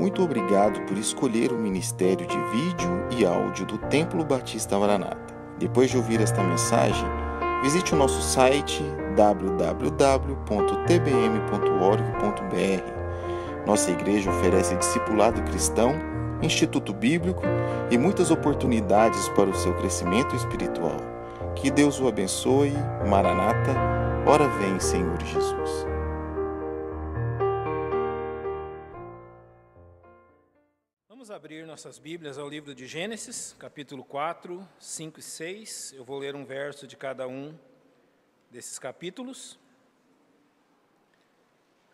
Muito obrigado por escolher o Ministério de Vídeo e Áudio do Templo Batista Maranata. Depois de ouvir esta mensagem, visite o nosso site www.tbm.org.br. Nossa igreja oferece discipulado cristão, instituto bíblico e muitas oportunidades para o seu crescimento espiritual. Que Deus o abençoe. Maranata, ora vem, Senhor Jesus. Vamos abrir nossas Bíblias ao livro de Gênesis, capítulo 4, 5 e 6. Eu vou ler um verso de cada um desses capítulos.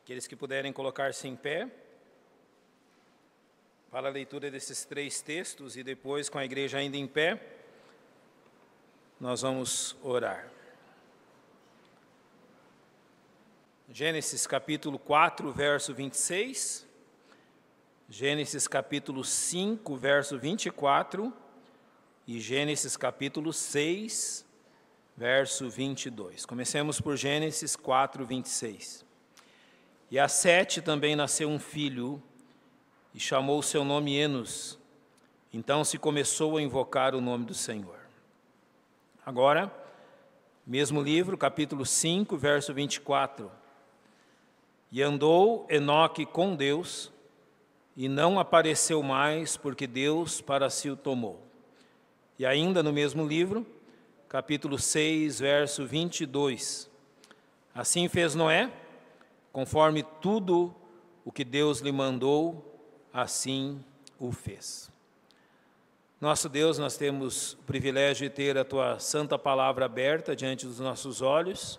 Aqueles que puderem colocar-se em pé para a leitura desses três textos e depois, com a igreja ainda em pé, nós vamos orar. Gênesis capítulo 4, verso 26, Gênesis capítulo 5, verso 24 e Gênesis capítulo 6, verso 22. Comecemos por Gênesis 4, 26. E a Sete também nasceu um filho e chamou seu nome Enos. Então se começou a invocar o nome do Senhor. Agora, mesmo livro, capítulo 5, verso 24. E andou Enoque com Deus, e não apareceu mais, porque Deus para si o tomou. E ainda no mesmo livro, capítulo 6, verso 22. Assim fez Noé, conforme tudo o que Deus lhe mandou, assim o fez. Nosso Deus, nós temos o privilégio de ter a Tua santa palavra aberta diante dos nossos olhos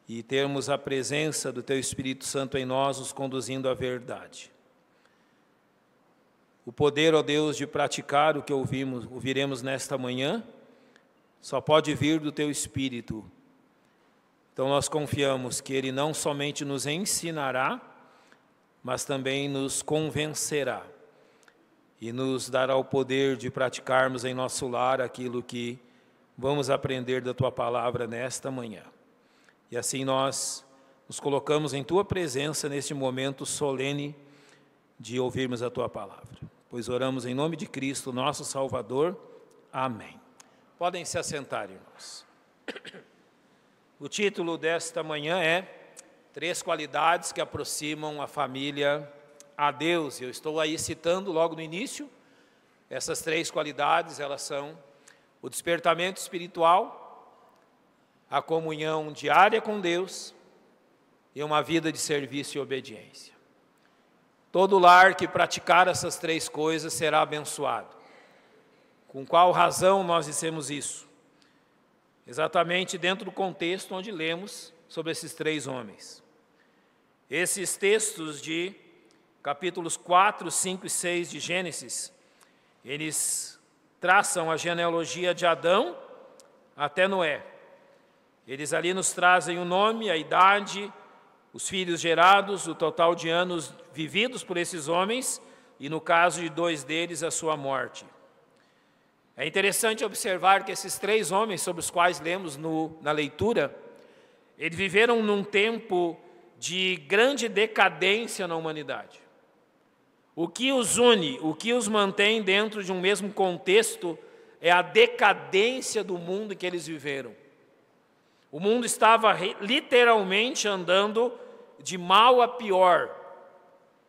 e termos a presença do Teu Espírito Santo em nós, nos conduzindo à verdade. O poder, ó Deus, de praticar o que ouviremos nesta manhã, só pode vir do Teu Espírito. Então nós confiamos que Ele não somente nos ensinará, mas também nos convencerá e nos dará o poder de praticarmos em nosso lar aquilo que vamos aprender da Tua palavra nesta manhã. E assim nós nos colocamos em Tua presença neste momento solene de ouvirmos a Tua palavra. Pois oramos em nome de Cristo, nosso Salvador. Amém. Podem se assentar, irmãos. O título desta manhã é Três qualidades que aproximam a família a Deus. Eu estou aí citando logo no início. Essas três qualidades, elas são o despertamento espiritual, a comunhão diária com Deus e uma vida de serviço e obediência. Todo lar que praticar essas três coisas será abençoado. Com qual razão nós dissemos isso? Exatamente dentro do contexto onde lemos sobre esses três homens. Esses textos de capítulos 4, 5 e 6 de Gênesis, eles traçam a genealogia de Adão até Noé. Eles ali nos trazem o nome, a idade, os filhos gerados, o total de anos vividos por esses homens e, no caso de dois deles, a sua morte. É interessante observar que esses três homens sobre os quais lemos na leitura, eles viveram num tempo de grande decadência na humanidade. O que os une, o que os mantém dentro de um mesmo contexto é a decadência do mundo em que eles viveram. O mundo estava literalmente andando de mal a pior.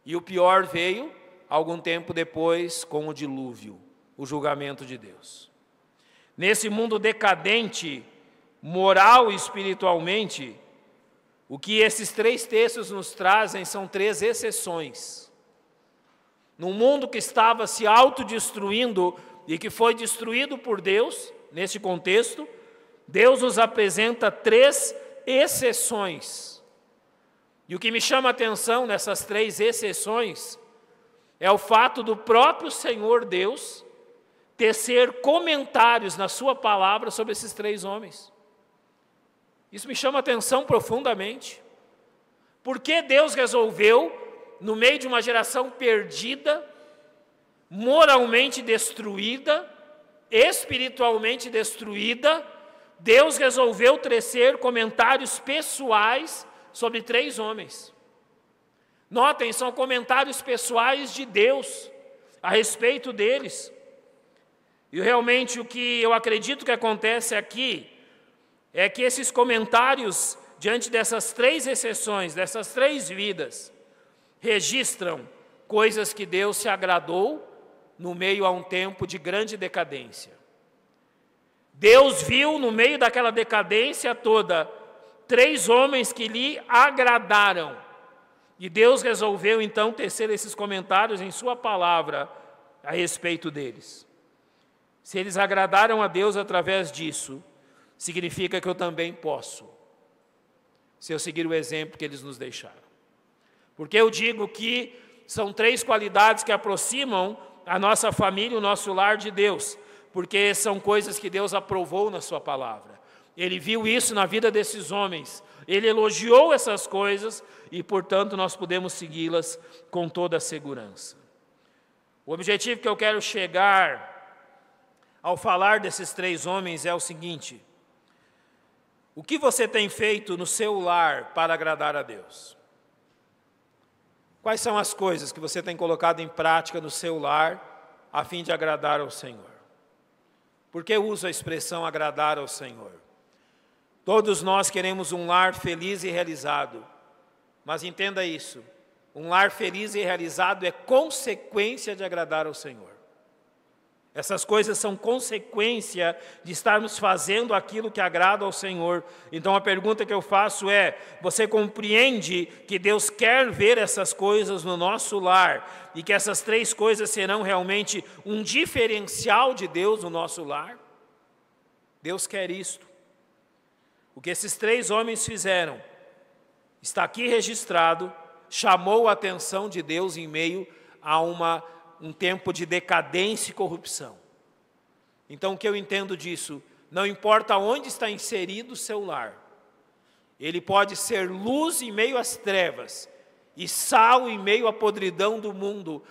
E o pior veio algum tempo depois com o dilúvio, o julgamento de Deus. Nesse mundo decadente, moral e espiritualmente, o que esses três textos nos trazem são três exceções. Num mundo que estava se autodestruindo e que foi destruído por Deus, nesse contexto, Deus nos apresenta três exceções. E o que me chama a atenção nessas três exceções é o fato do próprio Senhor Deus tecer comentários na sua palavra sobre esses três homens. Isso me chama a atenção profundamente. Por que Deus resolveu, no meio de uma geração perdida, moralmente destruída, espiritualmente destruída, Deus resolveu tecer comentários pessoais sobre três homens? Notem, são comentários pessoais de Deus a respeito deles. E realmente o que eu acredito que acontece aqui é que esses comentários, diante dessas 3 exceções, dessas 3 vidas, registram coisas que Deus se agradou no meio a um tempo de grande decadência. Deus viu no meio daquela decadência toda 3 homens que lhe agradaram. E Deus resolveu então tecer esses comentários em sua palavra a respeito deles. Se eles agradaram a Deus através disso, significa que eu também posso, se eu seguir o exemplo que eles nos deixaram. Porque eu digo que são 3 qualidades que aproximam a nossa família, o nosso lar de Deus, porque são coisas que Deus aprovou na sua palavra. Ele viu isso na vida desses homens, ele elogiou essas coisas e, portanto, nós podemos segui-las com toda a segurança. O objetivo que eu quero chegar ao falar desses 3 homens é o seguinte: o que você tem feito no seu lar para agradar a Deus? Quais são as coisas que você tem colocado em prática no seu lar a fim de agradar ao Senhor? Por que uso a expressão agradar ao Senhor? Todos nós queremos um lar feliz e realizado, mas entenda isso, um lar feliz e realizado é consequência de agradar ao Senhor. Essas coisas são consequência de estarmos fazendo aquilo que agrada ao Senhor. Então a pergunta que eu faço é: você compreende que Deus quer ver essas coisas no nosso lar e que essas 3 coisas serão realmente um diferencial de Deus no nosso lar? Deus quer isto. O que esses 3 homens fizeram está aqui registrado, chamou a atenção de Deus em meio a um tempo de decadência e corrupção. Então o que eu entendo disso? Não importa onde está inserido o seu lar, ele pode ser luz em meio às trevas e sal em meio à podridão do mundo,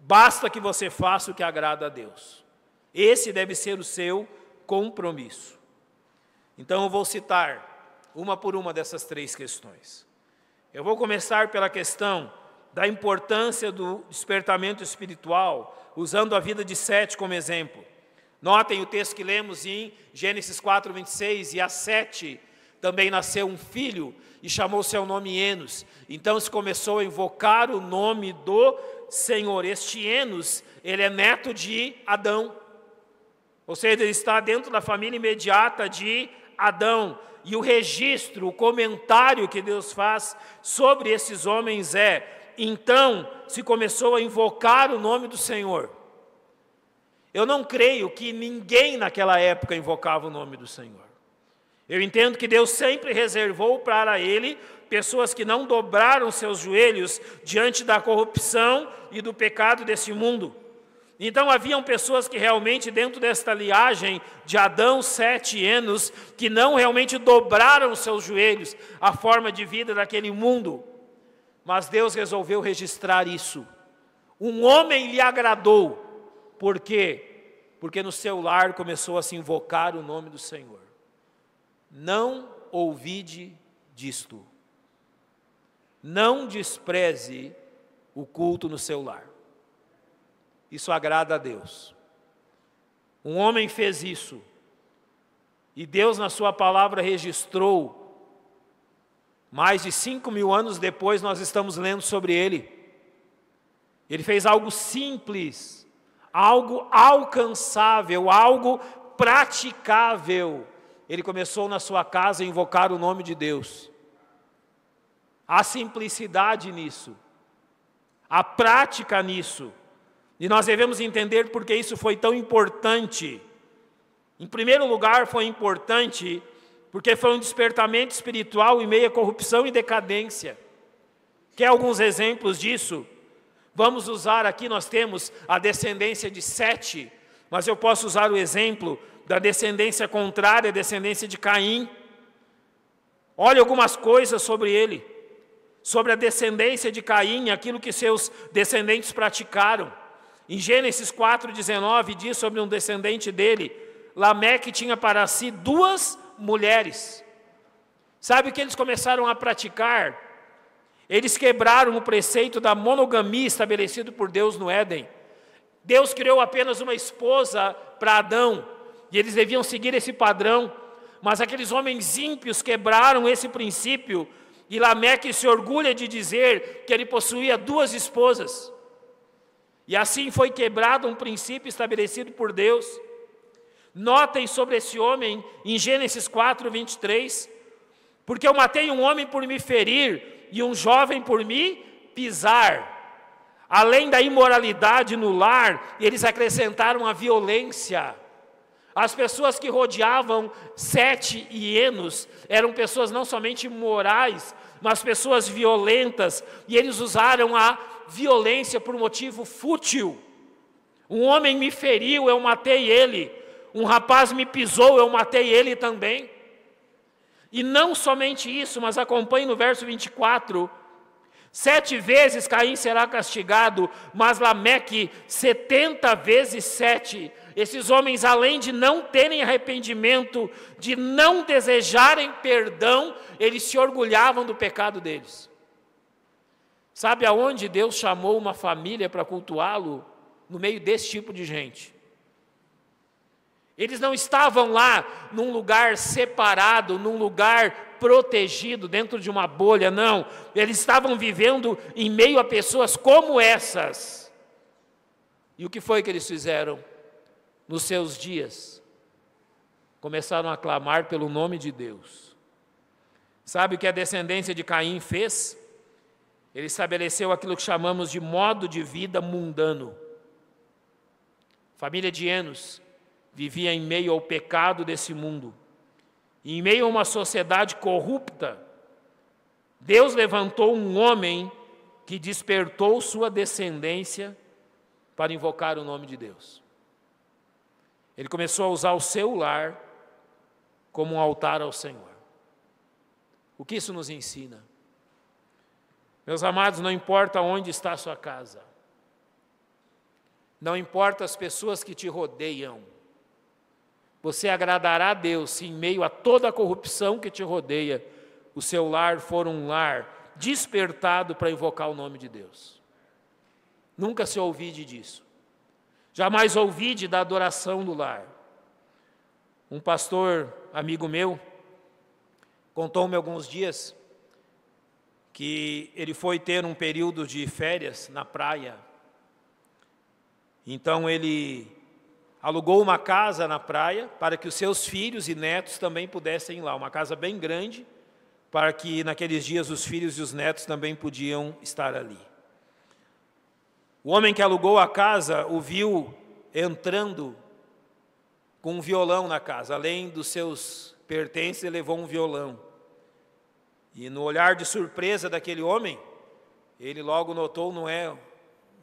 basta que você faça o que agrada a Deus. Esse deve ser o seu compromisso. Então eu vou citar uma por uma dessas 3 questões. Eu vou começar pela questão da importância do despertamento espiritual, usando a vida de Sete como exemplo. Notem o texto que lemos em Gênesis 4:26, e a Sete também nasceu um filho, e chamou seu nome Enos. Então se começou a invocar o nome do Senhor. Este Enos, ele é neto de Adão, ou seja, ele está dentro da família imediata de Adão. E o registro, o comentário que Deus faz sobre esses homens é: então se começou a invocar o nome do Senhor. Eu não creio que ninguém naquela época invocava o nome do Senhor. Eu entendo que Deus sempre reservou para ele pessoas que não dobraram seus joelhos diante da corrupção e do pecado desse mundo. Então haviam pessoas que realmente dentro desta linhagem de Adão, Sete e Enos, que não realmente dobraram seus joelhos à forma de vida daquele mundo. Mas Deus resolveu registrar isso. Um homem lhe agradou. Por quê? Porque no seu lar começou a se invocar o nome do Senhor. Não ouvide disto. Não despreze o culto no seu lar. Isso agrada a Deus. Um homem fez isso. E Deus na sua palavra registrou. Mais de 5.000 anos depois nós estamos lendo sobre ele. Ele fez algo simples, algo alcançável, algo praticável. Ele começou na sua casa a invocar o nome de Deus. Há simplicidade nisso, há prática nisso. E nós devemos entender por que isso foi tão importante. Em primeiro lugar, foi importante porque foi um despertamento espiritual em meio à corrupção e decadência. Quer alguns exemplos disso? Vamos usar aqui, nós temos a descendência de Sete, mas eu posso usar o exemplo da descendência contrária, a descendência de Caim. Olha algumas coisas sobre ele, sobre a descendência de Caim, aquilo que seus descendentes praticaram. Em Gênesis 4:19 diz sobre um descendente dele: Lameque tinha para si 2 mulheres. Sabe o que eles começaram a praticar? Eles quebraram o preceito da monogamia estabelecido por Deus no Éden. Deus criou apenas uma esposa para Adão, e eles deviam seguir esse padrão, mas aqueles homens ímpios quebraram esse princípio, e Lameque se orgulha de dizer que ele possuía 2 esposas. E assim foi quebrado um princípio estabelecido por Deus. Notem sobre esse homem em Gênesis 4, 23, porque eu matei um homem por me ferir e um jovem por me pisar. Além da imoralidade no lar, eles acrescentaram a violência. As pessoas que rodeavam Sete e Enos eram pessoas não somente imorais, mas pessoas violentas, e eles usaram a violência por motivo fútil. Um homem me feriu, eu matei ele. Um rapaz me pisou, eu matei ele também. E não somente isso, mas acompanhe no verso 24. 7 vezes Caim será castigado, mas Lameque 70 vezes 7. Esses homens, além de não terem arrependimento, de não desejarem perdão, eles se orgulhavam do pecado deles. Sabe aonde Deus chamou uma família para cultuá-lo? No meio desse tipo de gente. Eles não estavam lá num lugar separado, num lugar protegido, dentro de uma bolha, não. Eles estavam vivendo em meio a pessoas como essas. E o que foi que eles fizeram? Nos seus dias, começaram a clamar pelo nome de Deus. Sabe o que a descendência de Caim fez? Ele estabeleceu aquilo que chamamos de modo de vida mundano. A família de Enos vivia em meio ao pecado desse mundo. E em meio a uma sociedade corrupta, Deus levantou um homem que despertou sua descendência para invocar o nome de Deus. Ele começou a usar o seu lar como um altar ao Senhor. O que isso nos ensina? Meus amados, não importa onde está a sua casa, não importa as pessoas que te rodeiam, você agradará a Deus se em meio a toda a corrupção que te rodeia, o seu lar for um lar despertado para invocar o nome de Deus. Nunca se ouvide disso. Jamais ouvide da adoração do lar. Um pastor, amigo meu, contou-me alguns dias que ele foi ter um período de férias na praia. Então ele alugou uma casa na praia para que os seus filhos e netos também pudessem ir lá. Uma casa bem grande, para que naqueles dias os filhos e os netos também podiam estar ali. O homem que alugou a casa o viu entrando com um violão na casa. Além dos seus pertences, ele levou um violão. E no olhar de surpresa daquele homem, ele logo notou, não é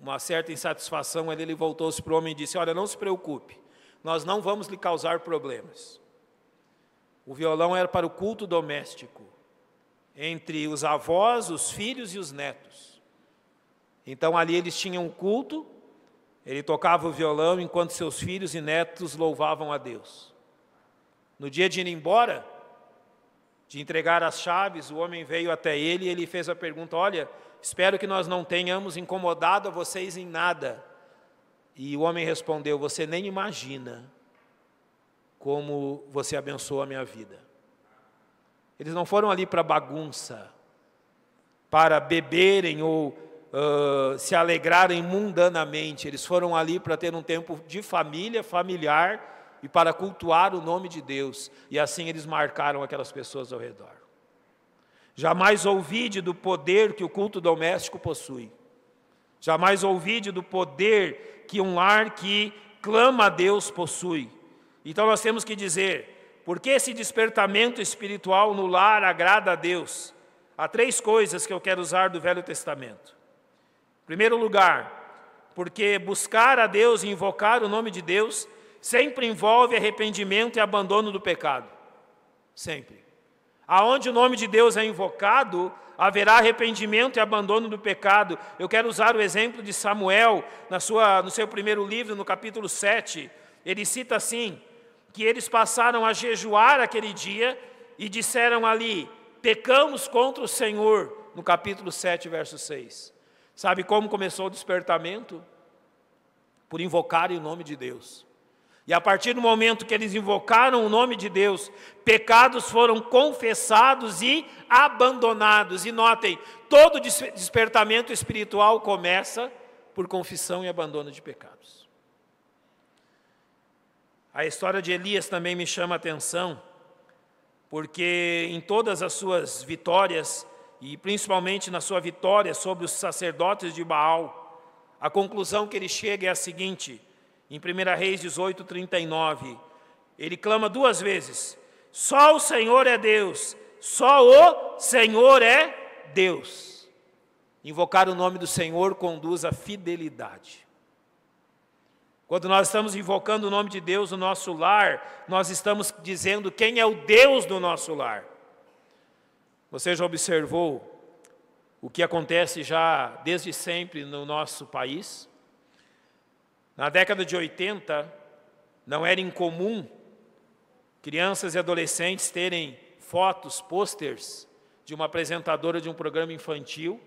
uma certa insatisfação, ele voltou-se para o homem e disse: olha, não se preocupe, nós não vamos lhe causar problemas. O violão era para o culto doméstico, entre os avós, os filhos e os netos. Então ali eles tinham um culto, ele tocava o violão enquanto seus filhos e netos louvavam a Deus. No dia de ir embora, de entregar as chaves, o homem veio até ele e ele fez a pergunta: olha, espero que nós não tenhamos incomodado a vocês em nada. E o homem respondeu: você nem imagina como você abençoou a minha vida. Eles não foram ali para bagunça, para beberem ou se alegrarem mundanamente. Eles foram ali para ter um tempo de família, familiar, e para cultuar o nome de Deus. E assim eles marcaram aquelas pessoas ao redor. Jamais ouvide do poder que o culto doméstico possui. Jamais ouvide do poder que um lar que clama a Deus possui. Então nós temos que dizer, por que esse despertamento espiritual no lar agrada a Deus? Há 3 coisas que eu quero usar do Velho Testamento. Em primeiro lugar, porque buscar a Deus e invocar o nome de Deus sempre envolve arrependimento e abandono do pecado. Sempre. Aonde o nome de Deus é invocado, haverá arrependimento e abandono do pecado. Eu quero usar o exemplo de Samuel, no seu primeiro livro, no capítulo 7. Ele cita assim, que eles passaram a jejuar aquele dia e disseram ali: pecamos contra o Senhor, no capítulo 7, verso 6. Sabe como começou o despertamento? Por invocarem o nome de Deus. E a partir do momento que eles invocaram o nome de Deus, pecados foram confessados e abandonados. E notem, todo despertamento espiritual começa por confissão e abandono de pecados. A história de Elias também me chama a atenção, porque em todas as suas vitórias, e principalmente na sua vitória sobre os sacerdotes de Baal, a conclusão que ele chega é a seguinte: em 1 Reis 18, 39, ele clama 2 vezes: só o Senhor é Deus, só o Senhor é Deus. Invocar o nome do Senhor conduz à fidelidade. Quando nós estamos invocando o nome de Deus no nosso lar, nós estamos dizendo quem é o Deus do nosso lar. Você já observou o que acontece já desde sempre no nosso país? Na década de 80, não era incomum crianças e adolescentes terem fotos, pôsteres de uma apresentadora de um programa infantil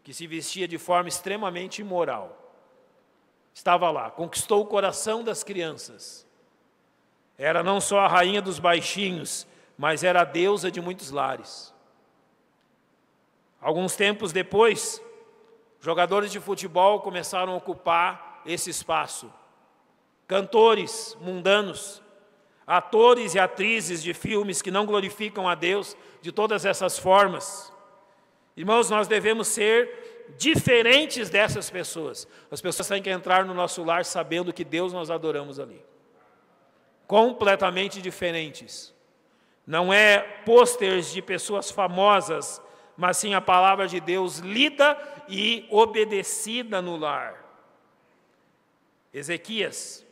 que se vestia de forma extremamente imoral. Estava lá, conquistou o coração das crianças. Era não só a rainha dos baixinhos, mas era a deusa de muitos lares. Alguns tempos depois, jogadores de futebol começaram a ocupar esse espaço. Cantores mundanos, atores e atrizes de filmes que não glorificam a Deus de todas essas formas. Irmãos, nós devemos ser diferentes dessas pessoas. As pessoas têm que entrar no nosso lar sabendo que Deus nós adoramos ali. Completamente diferentes. Não é pôsteres de pessoas famosas, mas sim a palavra de Deus lida e obedecida no lar. Ezequias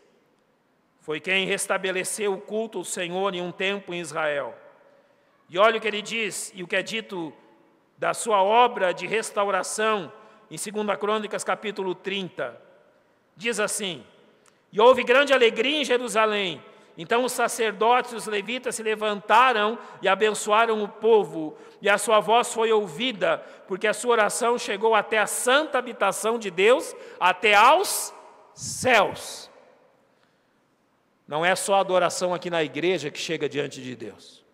foi quem restabeleceu o culto ao Senhor em um tempo em Israel. E olha o que ele diz, e o que é dito da sua obra de restauração, em 2 Crônicas, capítulo 30. Diz assim: e houve grande alegria em Jerusalém. Então os sacerdotes e os levitas se levantaram e abençoaram o povo, e a sua voz foi ouvida, porque a sua oração chegou até a santa habitação de Deus, até aos céus. Não é só a adoração aqui na igreja que chega diante de Deus.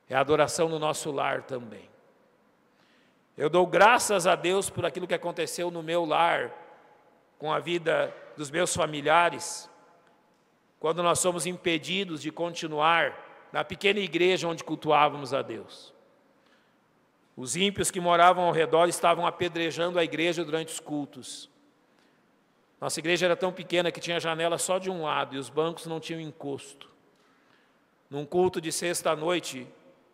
É a adoração no nosso lar também. Eu dou graças a Deus por aquilo que aconteceu no meu lar, com a vida dos meus familiares, quando nós somos impedidos de continuar na pequena igreja onde cultuávamos a Deus. Os ímpios que moravam ao redor estavam apedrejando a igreja durante os cultos. Nossa igreja era tão pequena que tinha janela só de um lado e os bancos não tinham encosto. Num culto de sexta-noite,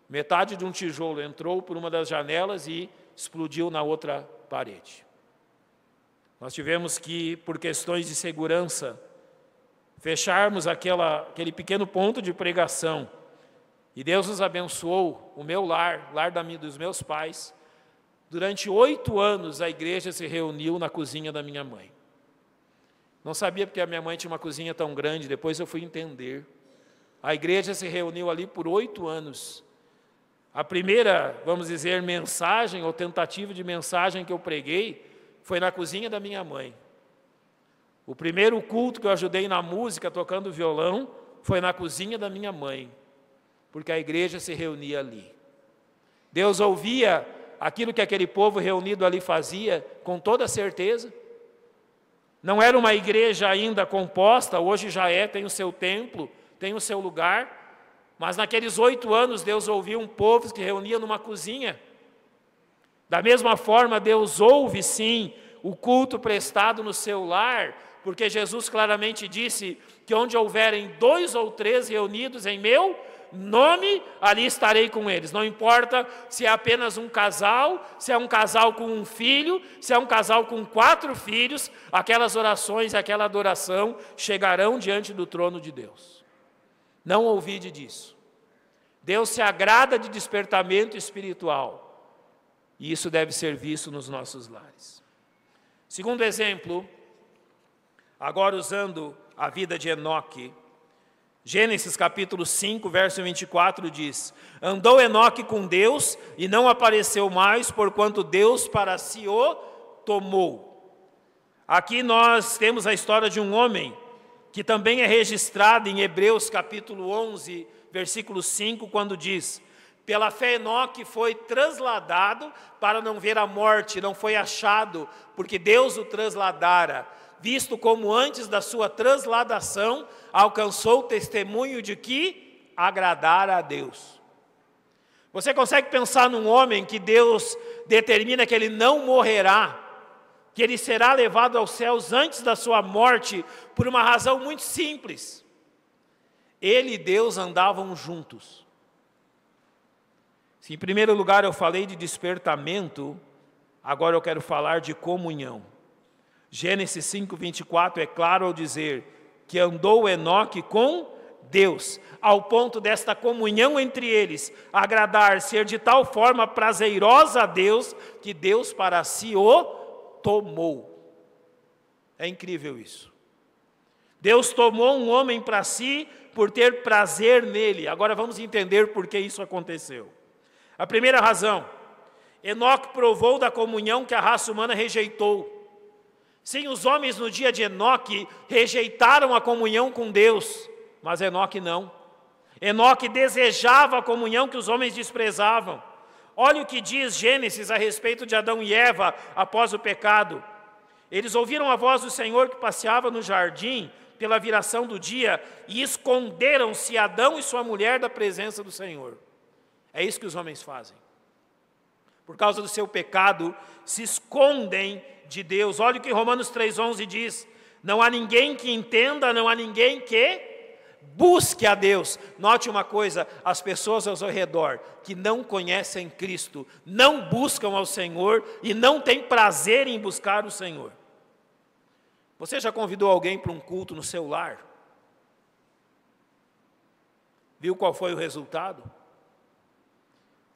metade de um tijolo entrou por uma das janelas e explodiu na outra parede. Nós tivemos que, por questões de segurança, fecharmos aquele pequeno ponto de pregação. E Deus nos abençoou, o meu lar dos meus pais. Durante 8 anos a igreja se reuniu na cozinha da minha mãe. Não sabia porque a minha mãe tinha uma cozinha tão grande, depois eu fui entender. A igreja se reuniu ali por 8 anos. A primeira, vamos dizer, mensagem ou tentativa de mensagem que eu preguei foi na cozinha da minha mãe. O primeiro culto que eu ajudei na música, tocando violão, foi na cozinha da minha mãe, porque a igreja se reunia ali. Deus ouvia aquilo que aquele povo reunido ali fazia, com toda certeza. Não era uma igreja ainda composta, hoje já é, tem o seu templo, tem o seu lugar, mas naqueles 8 anos Deus ouviu um povo que se reunia numa cozinha. Da mesma forma, Deus ouve sim o culto prestado no seu lar, porque Jesus claramente disse que onde houverem 2 ou 3 reunidos em meu nome, ali estarei com eles. Não importa se é apenas um casal, se é um casal com um filho, se é um casal com 4 filhos, aquelas orações, aquela adoração chegarão diante do trono de Deus. Não ouvide disso. Deus se agrada de despertamento espiritual, e isso deve ser visto nos nossos lares. Segundo exemplo, agora usando a vida de Enoque, Gênesis capítulo 5, verso 24 diz: andou Enoque com Deus e não apareceu mais, porquanto Deus para si o tomou. Aqui nós temos a história de um homem que também é registrado em Hebreus capítulo 11, versículo 5, quando diz: pela fé Enoque foi trasladado para não ver a morte, não foi achado, porque Deus o trasladara, visto como antes da sua transladação alcançou o testemunho de que agradara a Deus. Você consegue pensar num homem que Deus determina que ele não morrerá, que ele será levado aos céus antes da sua morte, por uma razão muito simples: ele e Deus andavam juntos. Se em primeiro lugar eu falei de despertamento, agora eu quero falar de comunhão. Gênesis 5, 24 é claro ao dizer que andou Enoque com Deus, ao ponto desta comunhão entre eles agradar, ser de tal forma prazerosa a Deus, que Deus para si o tomou. É incrível isso. Deus tomou um homem para si por ter prazer nele. Agora vamos entender por que isso aconteceu. A primeira razão: Enoque provou da comunhão que a raça humana rejeitou. Sim, os homens no dia de Enoque rejeitaram a comunhão com Deus, mas Enoque não. Enoque desejava a comunhão que os homens desprezavam. Olha o que diz Gênesis a respeito de Adão e Eva após o pecado. Eles ouviram a voz do Senhor que passeava no jardim pela viração do dia e esconderam-se Adão e sua mulher da presença do Senhor. É isso que os homens fazem. Por causa do seu pecado, se escondem de Deus. Olha o que Romanos 3,11 diz: não há ninguém que entenda, não há ninguém que busque a Deus. Note uma coisa: as pessoas ao seu redor que não conhecem Cristo, não buscam ao Senhor e não têm prazer em buscar o Senhor. Você já convidou alguém para um culto no seu lar? Viu qual foi o resultado?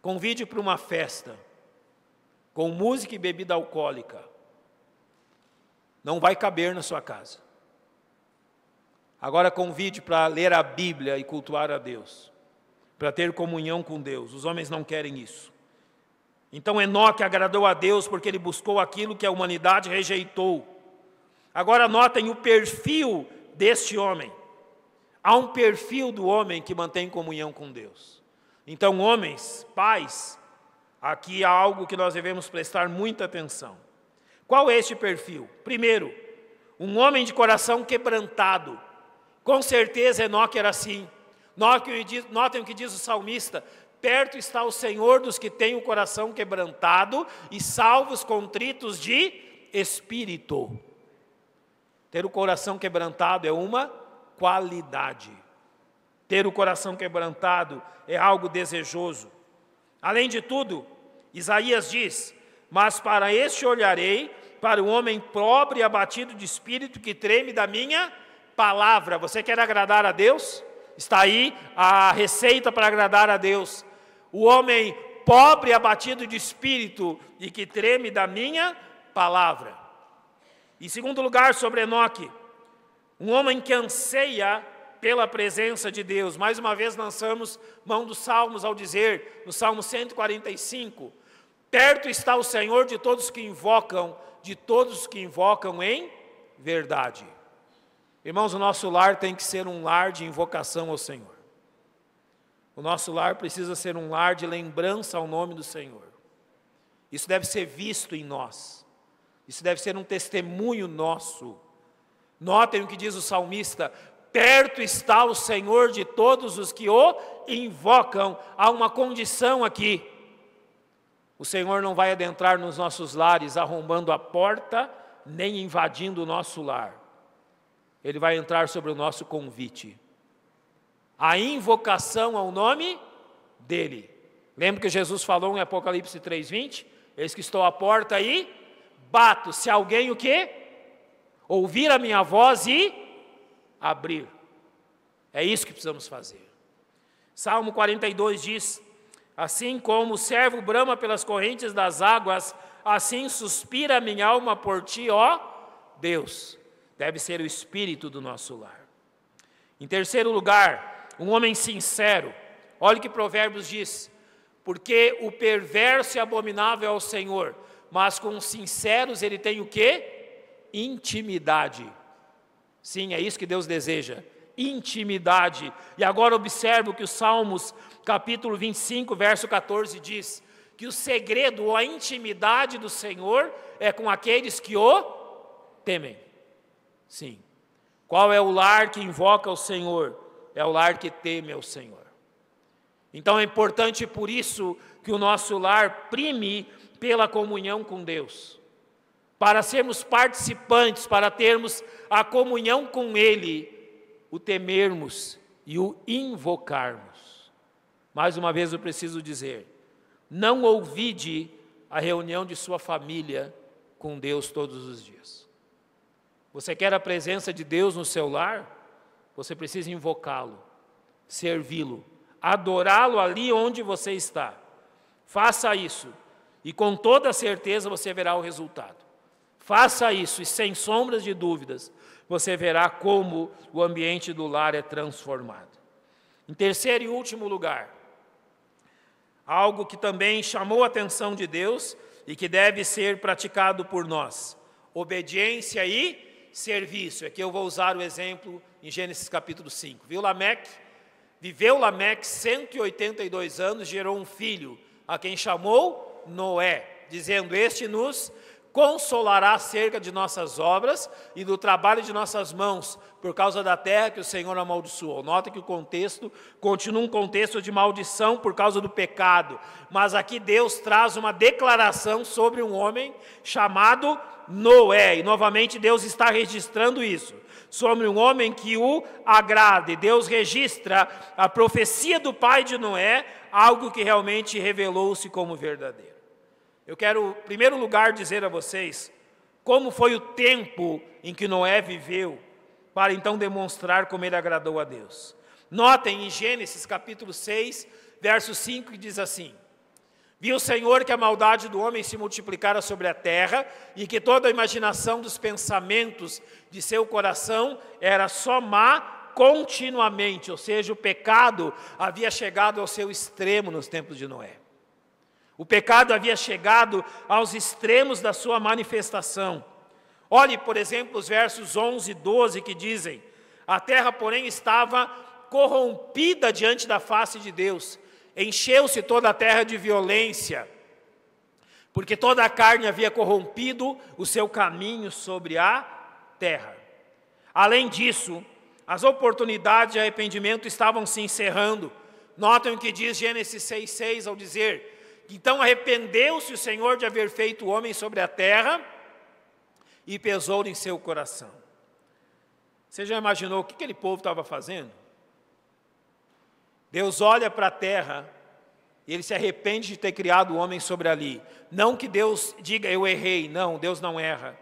Convide para uma festa com música e bebida alcoólica. Não vai caber na sua casa. Agora convide para ler a Bíblia e cultuar a Deus, para ter comunhão com Deus. Os homens não querem isso. Então Enoque agradou a Deus porque ele buscou aquilo que a humanidade rejeitou. Agora notem o perfil deste homem. Há um perfil do homem que mantém comunhão com Deus. Então, homens, pais, aqui há algo que nós devemos prestar muita atenção. Qual é este perfil? Primeiro, um homem de coração quebrantado. Com certeza Enoque era assim. Notem o que diz o salmista: perto está o Senhor dos que têm o coração quebrantado e salvos contritos de espírito. Ter o coração quebrantado é uma qualidade. Ter o coração quebrantado é algo desejoso. Além de tudo, Isaías diz: mas para este olharei, para o homem pobre e abatido de espírito, que treme da minha palavra. Você quer agradar a Deus? Está aí a receita para agradar a Deus. O homem pobre e abatido de espírito e que treme da minha palavra. Em segundo lugar, sobre Enoque, um homem que anseia pela presença de Deus. Mais uma vez lançamos mão dos salmos ao dizer, no Salmo 145, perto está o Senhor de todos os que invocam em verdade. Irmãos, o nosso lar tem que ser um lar de invocação ao Senhor. O nosso lar precisa ser um lar de lembrança ao nome do Senhor. Isso deve ser visto em nós. Isso deve ser um testemunho nosso. Notem o que diz o salmista: perto está o Senhor de todos os que o invocam. Há uma condição aqui. O Senhor não vai adentrar nos nossos lares arrombando a porta, nem invadindo o nosso lar. Ele vai entrar sobre o nosso convite. A invocação ao nome dEle. Lembra que Jesus falou em Apocalipse 3:20? Eis que estou à porta e bato. Se alguém o quê? Ouvir a minha voz e abrir. É isso que precisamos fazer. Salmo 42 diz: assim como o servo brama pelas correntes das águas, assim suspira a minha alma por ti, ó Deus. Deve ser o espírito do nosso lar. Em terceiro lugar, um homem sincero. Olha o que Provérbios diz: porque o perverso é abominável ao Senhor, mas com os sinceros ele tem o quê? Intimidade. Sim, é isso que Deus deseja, intimidade. E agora observa o que o Salmos, capítulo 25, verso 14 diz: que o segredo ou a intimidade do Senhor é com aqueles que o temem. Sim. Qual é o lar que invoca o Senhor? É o lar que teme ao Senhor. Então é importante por isso que o nosso lar prime pela comunhão com Deus. Para sermos participantes, para termos a comunhão com Ele, o temermos e o invocarmos. Mais uma vez eu preciso dizer, não ouvide a reunião de sua família com Deus todos os dias. Você quer a presença de Deus no seu lar? Você precisa invocá-lo, servi-lo, adorá-lo ali onde você está. Faça isso e com toda certeza você verá o resultado. Faça isso e sem sombras de dúvidas você verá como o ambiente do lar é transformado. Em terceiro e último lugar, algo que também chamou a atenção de Deus e que deve ser praticado por nós: obediência e serviço. Aqui eu vou usar o exemplo em Gênesis capítulo 5. Viveu Lameque 182 anos, gerou um filho, a quem chamou Noé, dizendo: este nos consolará acerca de nossas obras e do trabalho de nossas mãos, por causa da terra que o Senhor amaldiçoou. Nota que o contexto continua um contexto de maldição por causa do pecado, mas aqui Deus traz uma declaração sobre um homem chamado Noé, e novamente Deus está registrando isso, sobre um homem que o agrade. Deus registra a profecia do pai de Noé, algo que realmente revelou-se como verdadeiro. Eu quero, em primeiro lugar, dizer a vocês como foi o tempo em que Noé viveu, para então demonstrar como ele agradou a Deus. Notem em Gênesis capítulo 6, verso 5, que diz assim: viu o Senhor que a maldade do homem se multiplicara sobre a terra, e que toda a imaginação dos pensamentos de seu coração era só má continuamente, ou seja, o pecado havia chegado ao seu extremo nos tempos de Noé. O pecado havia chegado aos extremos da sua manifestação. Olhe, por exemplo, os versos 11 e 12 que dizem: a terra, porém, estava corrompida diante da face de Deus, encheu-se toda a terra de violência, porque toda a carne havia corrompido o seu caminho sobre a terra. Além disso, as oportunidades de arrependimento estavam se encerrando. Notem o que diz Gênesis 6,6 ao dizer: então arrependeu-se o Senhor de haver feito o homem sobre a terra e pesou-lhe em seu coração. Você já imaginou o que aquele povo estava fazendo? Deus olha para a terra e ele se arrepende de ter criado o homem sobre ali. Não que Deus diga: eu errei. Não, Deus não erra.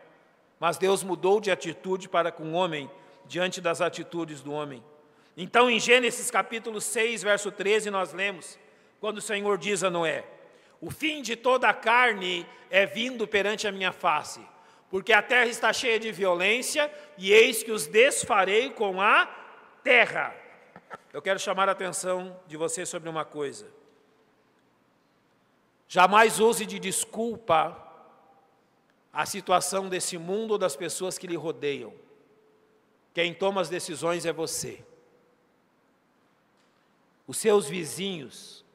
Mas Deus mudou de atitude para com o homem diante das atitudes do homem. Então em Gênesis capítulo 6, verso 13, nós lemos, quando o Senhor diz a Noé: o fim de toda a carne é vindo perante a minha face, porque a terra está cheia de violência, e eis que os desfarei com a terra. Eu quero chamar a atenção de você sobre uma coisa. Jamais use de desculpa a situação desse mundo ou das pessoas que lhe rodeiam. Quem toma as decisões é você. Os seus vizinhos,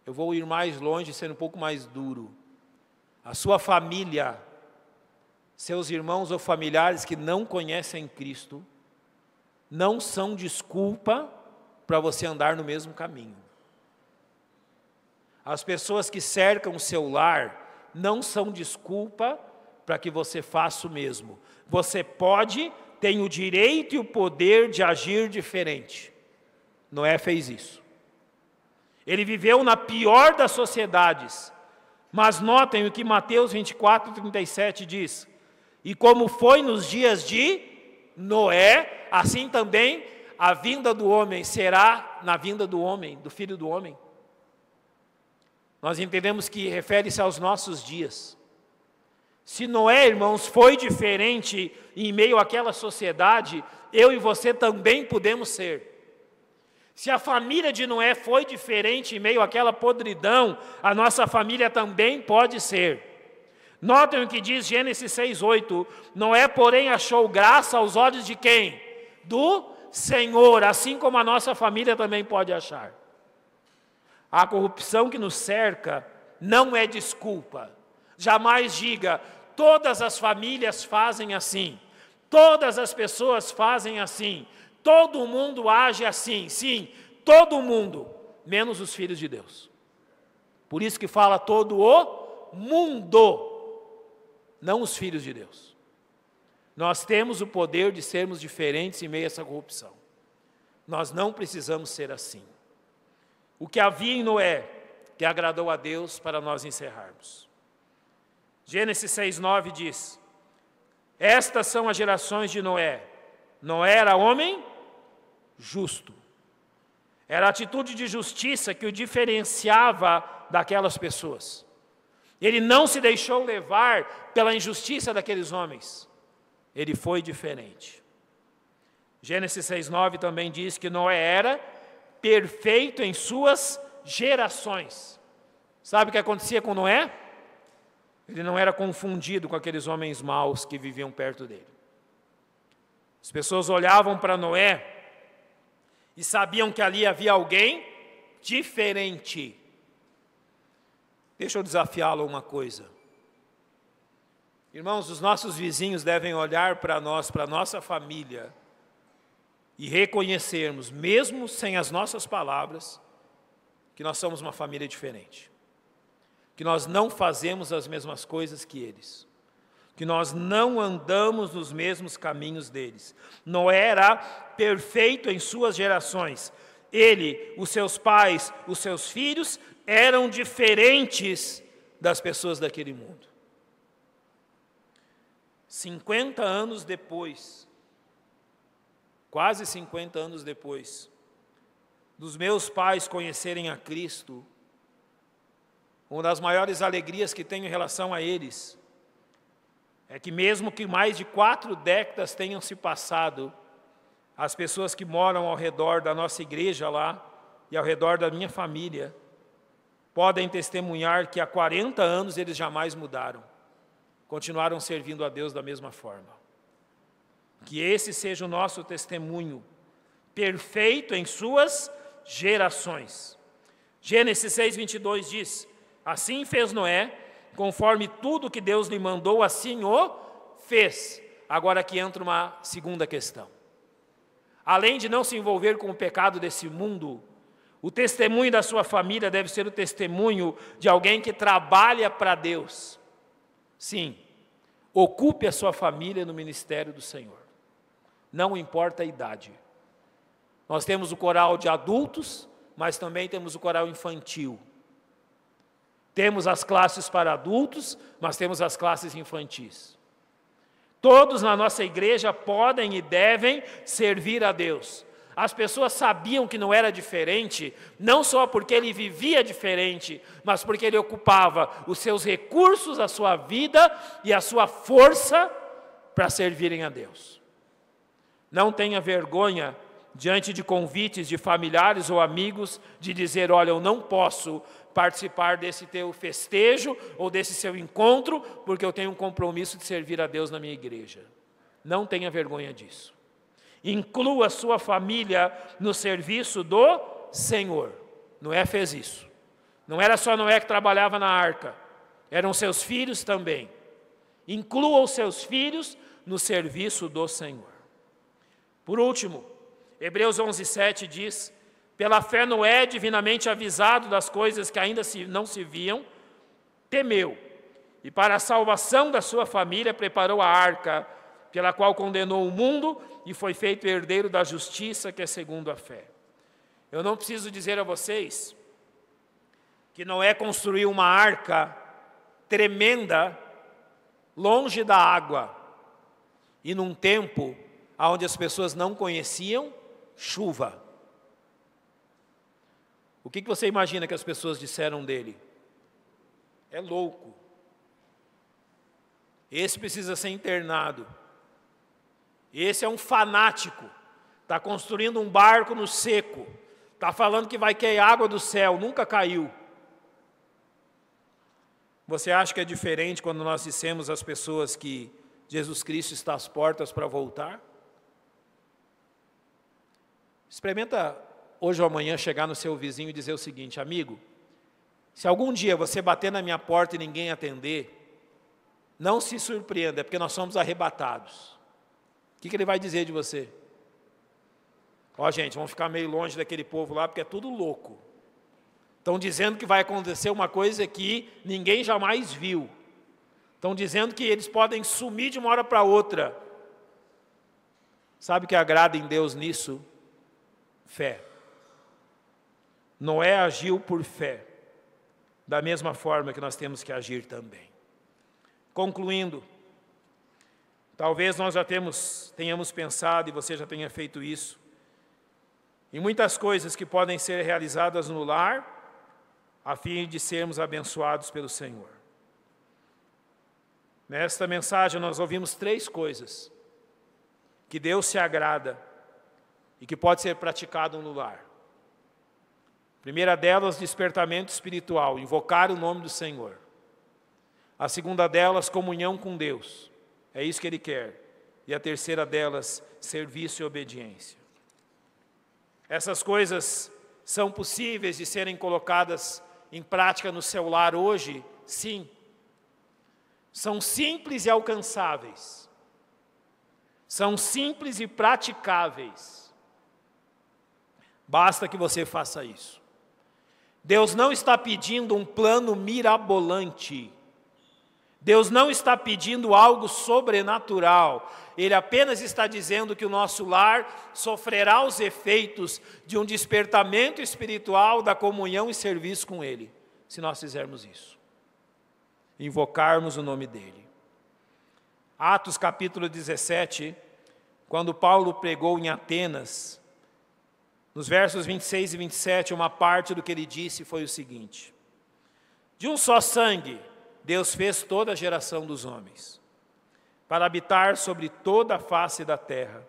eu vou ir mais longe, sendo um pouco mais duro. A sua família, seus irmãos ou familiares que não conhecem Cristo, não são desculpa para você andar no mesmo caminho. As pessoas que cercam o seu lar não são desculpa para que você faça o mesmo. Você pode, tem o direito e o poder de agir diferente. Noé fez isso. Ele viveu na pior das sociedades, mas notem o que Mateus 24, 37 diz: e como foi nos dias de Noé, assim também a vinda do homem será na vinda do homem, do Filho do Homem. Nós entendemos que refere-se aos nossos dias. Se Noé, irmãos, foi diferente em meio àquela sociedade, eu e você também podemos ser. Se a família de Noé foi diferente em meio àquela podridão, a nossa família também pode ser. Notem o que diz Gênesis 6:8. Noé, porém, achou graça aos olhos de quem? Do Senhor, assim como a nossa família também pode achar. A corrupção que nos cerca não é desculpa. Jamais diga, todas as famílias fazem assim, todas as pessoas fazem assim, todo mundo age assim. Sim, todo mundo, menos os filhos de Deus. Por isso que fala todo o mundo, não os filhos de Deus. Nós temos o poder de sermos diferentes em meio a essa corrupção. Nós não precisamos ser assim. O que havia em Noé, que agradou a Deus, para nós encerrarmos. Gênesis 6:9 diz: estas são as gerações de Noé. Noé era homem justo. Era a atitude de justiça que o diferenciava daquelas pessoas. Ele não se deixou levar pela injustiça daqueles homens. Ele foi diferente. Gênesis 6:9 também diz que Noé era perfeito em suas gerações. Sabe o que acontecia com Noé? Ele não era confundido com aqueles homens maus que viviam perto dele. As pessoas olhavam para Noé e sabiam que ali havia alguém diferente. Deixa eu desafiá-lo a uma coisa. Irmãos, os nossos vizinhos devem olhar para nós, para a nossa família, e reconhecermos, mesmo sem as nossas palavras, que nós somos uma família diferente. Que nós não fazemos as mesmas coisas que eles. Que nós não andamos nos mesmos caminhos deles. Noé era perfeito em suas gerações. Ele, os seus pais, os seus filhos, eram diferentes das pessoas daquele mundo. 50 anos depois, quase 50 anos depois, dos meus pais conhecerem a Cristo, uma das maiores alegrias que tenho em relação a eles, é que mesmo que mais de 4 décadas tenham se passado, as pessoas que moram ao redor da nossa igreja lá, e ao redor da minha família, podem testemunhar que há 40 anos eles jamais mudaram, continuaram servindo a Deus da mesma forma. Que esse seja o nosso testemunho, perfeito em suas gerações. Gênesis 6:22 diz: assim fez Noé, conforme tudo que Deus lhe mandou, assim o fez. Agora aqui entra uma segunda questão. Além de não se envolver com o pecado desse mundo, o testemunho da sua família deve ser o testemunho de alguém que trabalha para Deus. Sim, ocupe a sua família no ministério do Senhor. Não importa a idade. Nós temos o coral de adultos, mas também temos o coral infantil. Temos as classes para adultos, mas temos as classes infantis. Todos na nossa igreja podem e devem servir a Deus. As pessoas sabiam que não era diferente, não só porque ele vivia diferente, mas porque ele ocupava os seus recursos, a sua vida e a sua força para servirem a Deus. Não tenha vergonha diante de convites de familiares ou amigos de dizer: olha, eu não posso participar desse teu festejo ou desse seu encontro, porque eu tenho um compromisso de servir a Deus na minha igreja. Não tenha vergonha disso. Inclua a sua família no serviço do Senhor. Noé fez isso. Não era só Noé que trabalhava na arca, eram seus filhos também. Inclua os seus filhos no serviço do Senhor. Por último, Hebreus 11:7 diz: pela fé Noé, divinamente avisado das coisas que ainda não se viam, temeu, e para a salvação da sua família preparou a arca, pela qual condenou o mundo e foi feito herdeiro da justiça, que é segundo a fé. Eu não preciso dizer a vocês que Noé construiu uma arca tremenda, longe da água, e num tempo onde as pessoas não conheciam chuva. O que você imagina que as pessoas disseram dele? É louco. Esse precisa ser internado. Esse é um fanático. Está construindo um barco no seco. Está falando que vai cair água do céu, nunca caiu. Você acha que é diferente quando nós dissemos às pessoas que Jesus Cristo está às portas para voltar? Experimenta hoje ou amanhã chegar no seu vizinho e dizer o seguinte: amigo, se algum dia você bater na minha porta e ninguém atender, não se surpreenda, é porque nós somos arrebatados. O que ele vai dizer de você? Ó, gente, vamos ficar meio longe daquele povo lá, porque é tudo louco. Estão dizendo que vai acontecer uma coisa que ninguém jamais viu. Estão dizendo que eles podem sumir de uma hora para outra. Sabe o que agrada em Deus nisso? Fé. Noé agiu por fé, da mesma forma que nós temos que agir também. Concluindo, talvez nós já tenhamos pensado, e você já tenha feito isso, em muitas coisas que podem ser realizadas no lar, a fim de sermos abençoados pelo Senhor. Nesta mensagem nós ouvimos 3 coisas que Deus se agrada e que pode ser praticado no lar. A primeira delas, despertamento espiritual, invocar o nome do Senhor. A segunda delas, comunhão com Deus, é isso que Ele quer. E a terceira delas, serviço e obediência. Essas coisas são possíveis de serem colocadas em prática no seu lar hoje? Sim. São simples e alcançáveis. São simples e praticáveis. Basta que você faça isso. Deus não está pedindo um plano mirabolante. Deus não está pedindo algo sobrenatural. Ele apenas está dizendo que o nosso lar sofrerá os efeitos de um despertamento espiritual da comunhão e serviço com Ele, se nós fizermos isso. Invocarmos o nome dEle. Atos capítulo 17, quando Paulo pregou em Atenas, nos versos 26 e 27, uma parte do que ele disse foi o seguinte: de um só sangue, Deus fez toda a geração dos homens, para habitar sobre toda a face da terra,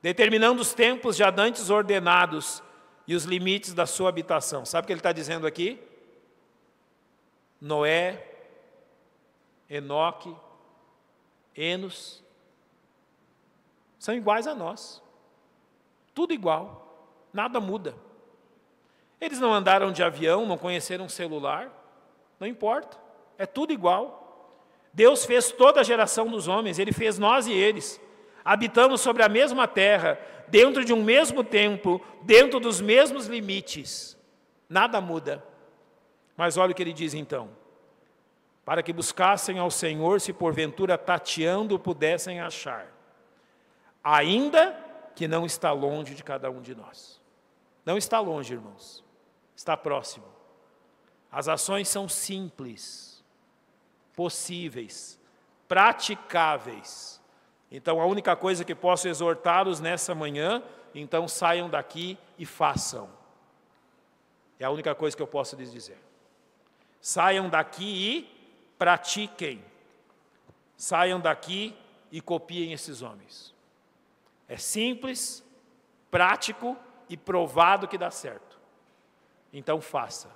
determinando os tempos já dantes ordenados e os limites da sua habitação. Sabe o que ele está dizendo aqui? Noé, Enoque, Enos, são iguais a nós. Tudo igual, nada muda. Eles não andaram de avião, não conheceram um celular, não importa, é tudo igual. Deus fez toda a geração dos homens, Ele fez nós e eles. Habitamos sobre a mesma terra, dentro de um mesmo tempo, dentro dos mesmos limites. Nada muda. Mas olha o que ele diz então: para que buscassem ao Senhor, se porventura tateando pudessem achar, ainda que não está longe de cada um de nós. Não está longe, irmãos, está próximo. As ações são simples, possíveis, praticáveis. Então a única coisa que posso exortá-los nessa manhã, então saiam daqui e façam. É a única coisa que eu posso lhes dizer. Saiam daqui e pratiquem. Saiam daqui e copiem esses homens. É simples, prático e provado que dá certo. Então faça.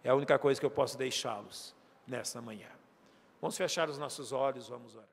É a única coisa que eu posso deixá-los nessa manhã. Vamos fechar os nossos olhos, vamos orar.